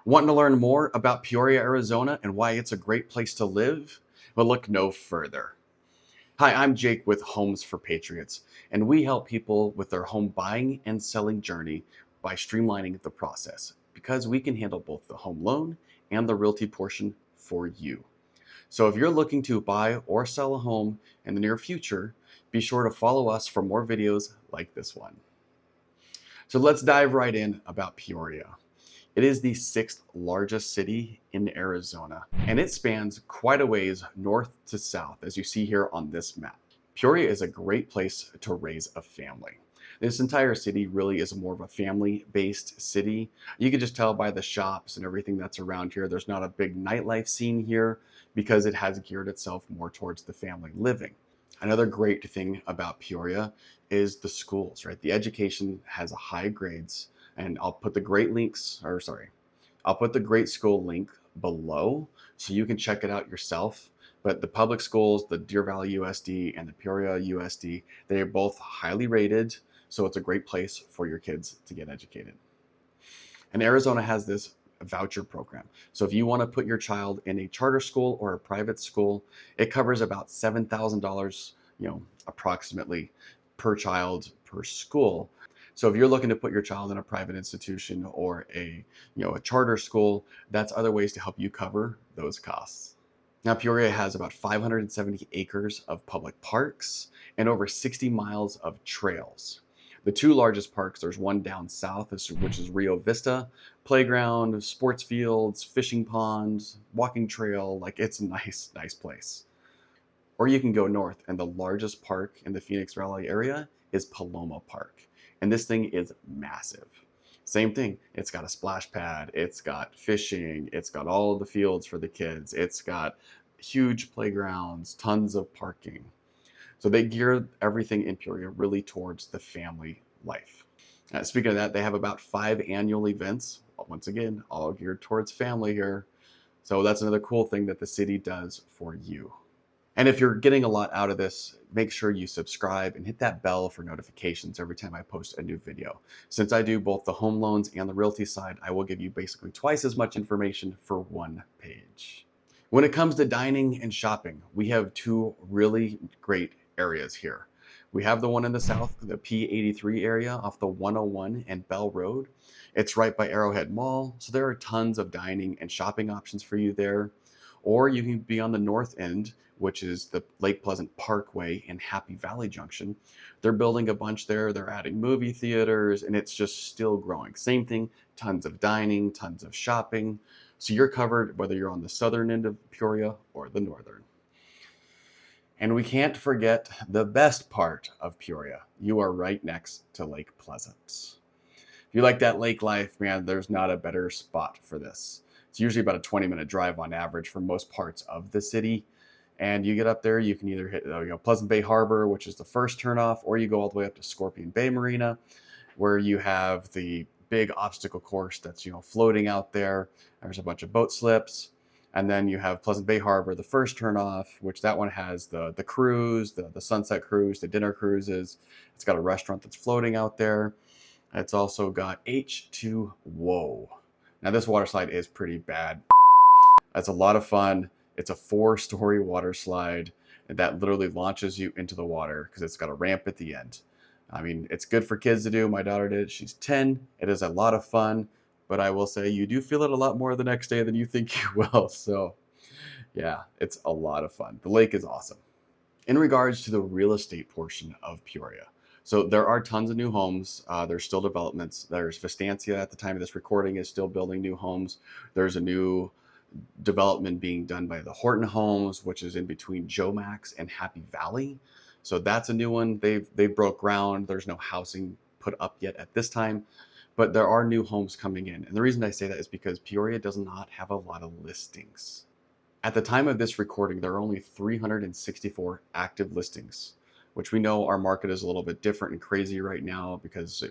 Wanting to learn more about Peoria, Arizona and why it's a great place to live? Well, look no further. Hi, I'm Jake with Homes for Patriots, and we help people with their home buying and selling journey by streamlining the process because we can handle both the home loan and the realty portion for you. So if you're looking to buy or sell a home in the near future, be sure to follow us for more videos like this one. So let's dive right in about Peoria. It is the sixth largest city in Arizona, and it spans quite a ways north to south, as you see here on this map. Peoria is a great place to raise a family. This entire city really is more of a family-based city. You can just tell by the shops and everything that's around here. There's not a big nightlife scene here because it has geared itself more towards the family living. Another great thing about Peoria is the schools, right? The education has a high grades, and I'll put the I'll put the great school link below so you can check it out yourself. But the public schools, the Deer Valley USD and the Peoria USD, they are both highly rated. So it's a great place for your kids to get educated. And Arizona has this voucher program. So if you want to put your child in a charter school or a private school, it covers about $7,000, approximately per child per school. So if you're looking to put your child in a private institution or a charter school, that's other ways to help you cover those costs. Now, Peoria has about 570 acres of public parks and over 60 miles of trails. The two largest parks, there's one down south, which is Rio Vista Playground, sports fields, fishing ponds, walking trail. Like, it's a nice place. Or you can go north, and the largest park in the Phoenix Valley area is Paloma Park. And this thing is massive. Same thing, it's got a splash pad, it's got fishing, it's got all the fields for the kids, it's got huge playgrounds, tons of parking. So they gear everything in Peoria really towards the family life. Speaking of that, they have about 5 annual events, once again, all geared towards family here. So that's another cool thing that the city does for you. And if you're getting a lot out of this, make sure you subscribe and hit that bell for notifications every time I post a new video. Since I do both the home loans and the realty side, I will give you basically twice as much information for one page. When it comes to dining and shopping, we have two really great areas here. We have the one in the south, the P83 area off the 101 and Bell Road. It's right by Arrowhead Mall, so there are tons of dining and shopping options for you there. Or you can be on the north end, which is the Lake Pleasant Parkway and Happy Valley Junction. They're building a bunch there. They're adding movie theaters, and it's just still growing. Same thing, tons of dining, tons of shopping. So you're covered whether you're on the southern end of Peoria or the northern. And we can't forget the best part of Peoria. You are right next to Lake Pleasant. If you like that lake life, man, there's not a better spot for this. It's usually about a 20-minute drive on average for most parts of the city. And you get up there, you can either hit Pleasant Bay Harbor, which is the first turnoff, or you go all the way up to Scorpion Bay Marina, where you have the big obstacle course that's floating out there. There's a bunch of boat slips. And then you have Pleasant Bay Harbor, the first turnoff, which that one has the cruise, the sunset cruise, the dinner cruises. It's got a restaurant that's floating out there. It's also got H2O. Now this water slide is pretty bad. That's a lot of fun. It's a 4-story water slide that literally launches you into the water because it's got a ramp at the end. I mean, it's good for kids to do. My daughter did it. She's 10. It is a lot of fun, but I will say you do feel it a lot more the next day than you think you will. So yeah, it's a lot of fun. The lake is awesome. In regards to the real estate portion of Peoria, so there are tons of new homes. There's still developments. There's Vistancia at the time of this recording is still building new homes. There's a new development being done by the Horton Homes, which is in between Jomax and Happy Valley. So that's a new one. They broke ground. There's no housing put up yet at this time, but there are new homes coming in. And the reason I say that is because Peoria does not have a lot of listings. At the time of this recording, there are only 364 active listings, which we know our market is a little bit different and crazy right now because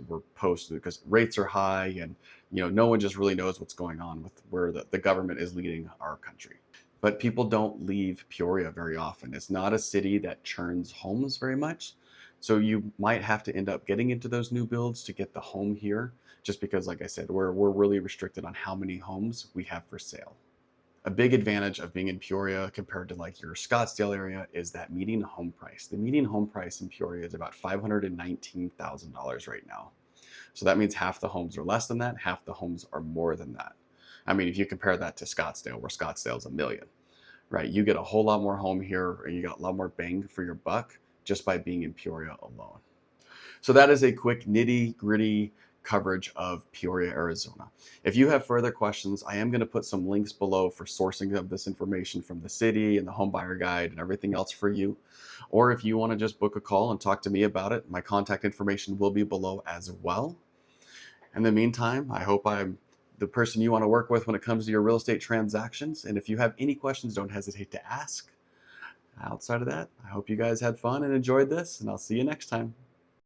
because rates are high and no one just really knows what's going on with where the government is leading our country. But people don't leave Peoria very often. It's not a city that churns homes very much. So you might have to end up getting into those new builds to get the home here just because, like I said, we're really restricted on how many homes we have for sale. A big advantage of being in Peoria compared to like your Scottsdale area is that median home price. The median home price in Peoria is about $519,000 right now. So that means half the homes are less than that, half the homes are more than that. I mean, if you compare that to Scottsdale, where Scottsdale is a million, right? You get a whole lot more home here, and you got a lot more bang for your buck just by being in Peoria alone. So that is a quick nitty gritty coverage of Peoria, Arizona. If you have further questions, I am going to put some links below for sourcing of this information from the city and the home buyer guide and everything else for you. Or if you want to just book a call and talk to me about it, my contact information will be below as well. In the meantime, I hope I'm the person you want to work with when it comes to your real estate transactions. And if you have any questions, don't hesitate to ask. Outside of that, I hope you guys had fun and enjoyed this, and I'll see you next time.